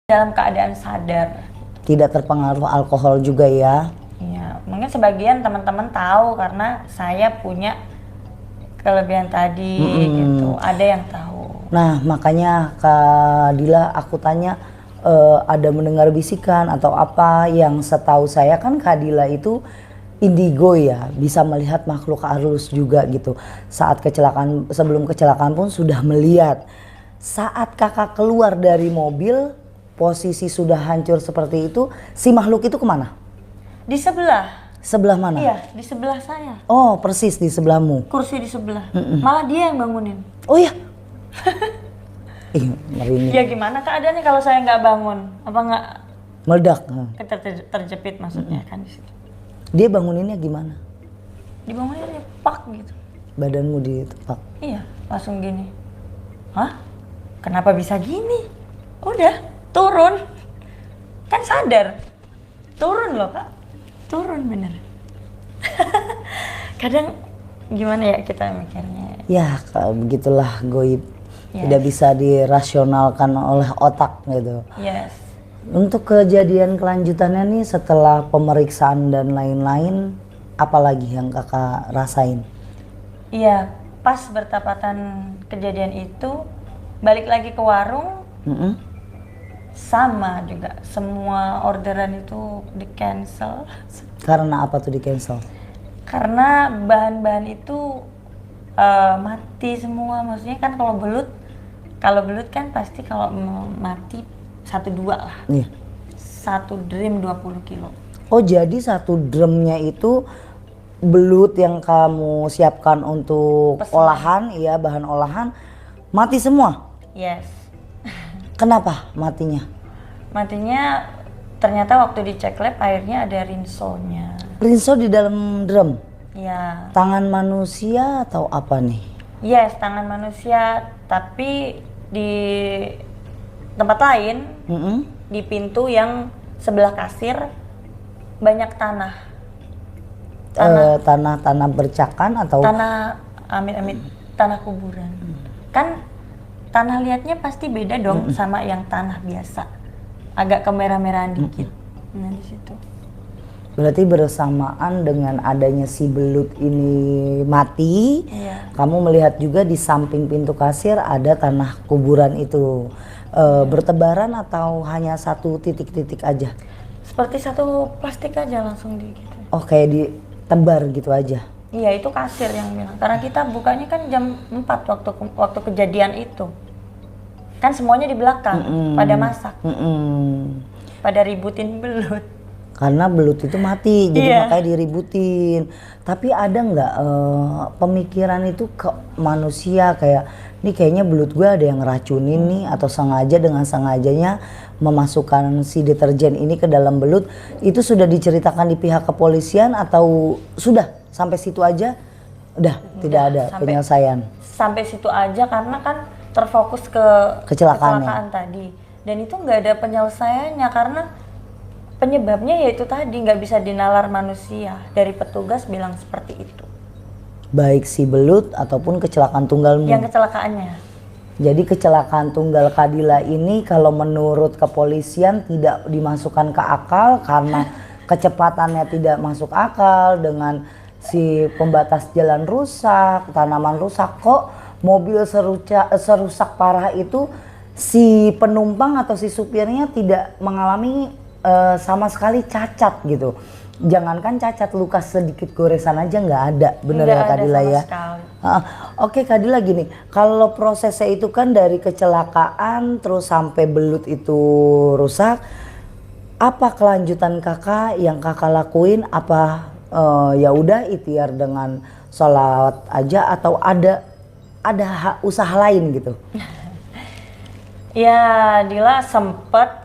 dalam keadaan sadar. Tidak terpengaruh alkohol juga ya? Iya, mungkin sebagian teman-teman tahu karena saya punya kelebihan tadi gitu. Ada yang tahu. Nah, makanya Kak Dila aku tanya ada mendengar bisikan atau apa yang setahu saya kan Kak Dila itu indigo ya, bisa melihat makhluk halus juga gitu. Saat kecelakaan, sebelum kecelakaan pun sudah melihat. Saat kakak keluar dari mobil, posisi sudah hancur seperti itu, si makhluk itu kemana? Di sebelah. Sebelah mana? Iya, di sebelah saya. Oh, persis di sebelahmu. Kursi di sebelah. Malah dia yang bangunin. Oh iya. Ih, merinding. Ya gimana keadaannya kalau saya nggak bangun? Apa nggak Meledak. terjepit maksudnya kan di situ. Dia banguninnya gimana? Dibangunin ya pak gitu. Badanmu ditepak. Iya, langsung gini. Hah? Kenapa bisa gini? Udah, turun. Kan sadar. Turun loh, Kak. Turun bener. Kadang gimana ya kita mikirnya. Ya, begitulah goib. Yes. Tidak bisa dirasionalkan oleh otak gitu. Yes. Untuk kejadian kelanjutannya nih setelah pemeriksaan dan lain-lain, apalagi yang kakak rasain? Iya, pas bertepatan kejadian itu, balik lagi ke warung, sama juga. Semua orderan itu di-cancel. Karena apa tuh di-cancel? Karena bahan-bahan itu mati semua. Maksudnya kan kalau belut kan pasti kalau mati 1-2 lah. Iya. 1 drum 20 kilo. Oh, jadi 1 drumnya itu belut yang kamu siapkan untuk olahan, ya bahan olahan, mati semua? Yes. Kenapa matinya? Matinya ternyata waktu dicek lab airnya ada rinsonya. Rinso di dalam drum? Ya. Tangan manusia atau apa nih? Yes, tangan manusia, tapi di tempat lain, di pintu yang sebelah kasir banyak tanah. Tanah bercakan atau? Tanah, amit-amit, tanah kuburan. Kan tanah liatnya pasti beda dong sama yang tanah biasa. Agak kemerah-merahan dikit. Nah di situ. Berarti bersamaan dengan adanya si belut ini mati, kamu melihat juga di samping pintu kasir ada tanah kuburan itu. Bertebaran atau hanya satu titik-titik aja? Seperti satu plastik aja langsung di gitu. Oh, kayak ditebar gitu aja? Iya, itu kasir yang bilang. Karena kita bukanya kan jam 4 waktu kejadian itu. Kan semuanya di belakang, pada masak. Pada ributin belut. Karena belut itu mati, jadi makanya diributin. Tapi ada nggak pemikiran itu ke manusia kayak, nih kayaknya belut gue ada yang racunin nih, atau sengaja dengan sengajanya memasukkan si deterjen ini ke dalam belut? Itu sudah diceritakan di pihak kepolisian atau sudah sampai situ aja? Udah tidak ada penyelesaian? Sampai situ aja karena kan terfokus ke kecelakaan tadi. Dan itu nggak ada penyelesaiannya karena penyebabnya yaitu tadi nggak bisa dinalar manusia. Dari petugas bilang seperti itu. Baik si belut ataupun kecelakaan tunggalmu? Yang kecelakaannya. Jadi kecelakaan tunggal Kak Dila ini kalau menurut kepolisian tidak dimasukkan ke akal karena kecepatannya tidak masuk akal, dengan si pembatas jalan rusak, tanaman rusak, kok mobil serusak parah itu si penumpang atau si supirnya tidak mengalami sama sekali cacat gitu. Jangankan cacat, luka sedikit goresan aja nggak ada, bener ya Kak Dila ya? Oke Kak Dila, gini, kalau prosesnya itu kan dari kecelakaan terus sampai belut itu rusak, apa kelanjutan kakak yang kakak lakuin? Apa ya udah ikhtiar dengan sholawat aja atau ada usaha lain gitu? Ya, Dila sempet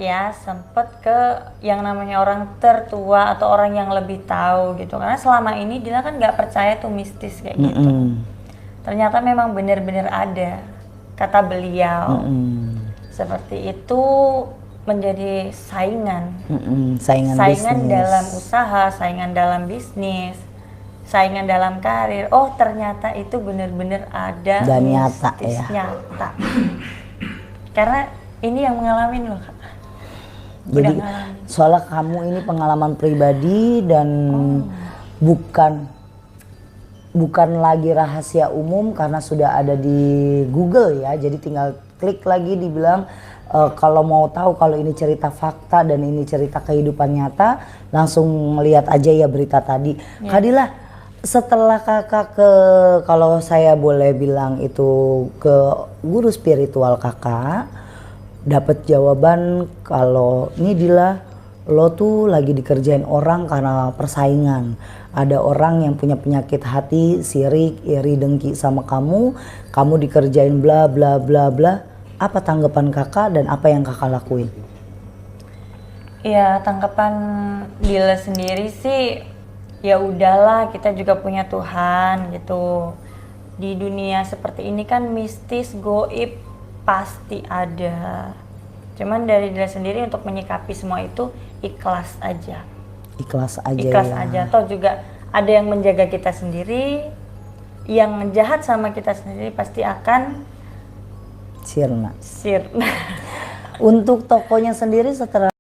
ke yang namanya orang tertua atau orang yang lebih tahu gitu. Karena selama ini Dila kan nggak percaya tuh mistis kayak gitu. Ternyata memang benar-benar ada, kata beliau. Seperti itu menjadi saingan. Saingan dalam usaha, saingan dalam bisnis, saingan dalam karir. Oh ternyata itu benar-benar ada dan nyata ya. Nyata. Karena ini yang mengalami loh Kak. Jadi soalnya kamu ini pengalaman pribadi dan bukan lagi rahasia umum karena sudah ada di Google ya. Jadi tinggal klik lagi dibilang kalau mau tahu kalau ini cerita fakta dan ini cerita kehidupan nyata, langsung melihat aja ya berita tadi. Kak Dila, setelah kakak kalau saya boleh bilang itu ke guru spiritual kakak, dapat jawaban kalau ini Dila, lo tuh lagi dikerjain orang karena persaingan. Ada orang yang punya penyakit hati, sirik, iri, dengki sama kamu dikerjain bla bla bla bla. Apa tanggapan kakak dan apa yang kakak lakuin? Ya tanggapan Dila sendiri sih, ya udahlah, kita juga punya Tuhan gitu. Di dunia seperti ini kan mistis, goib pasti ada. Cuman dari Dila sendiri untuk menyikapi semua itu ikhlas aja. Ikhlas aja. Ikhlas ya. aja. Toh juga ada yang menjaga kita sendiri, yang jahat sama kita sendiri pasti akan sirna. sirna. Untuk tokonya sendiri setelah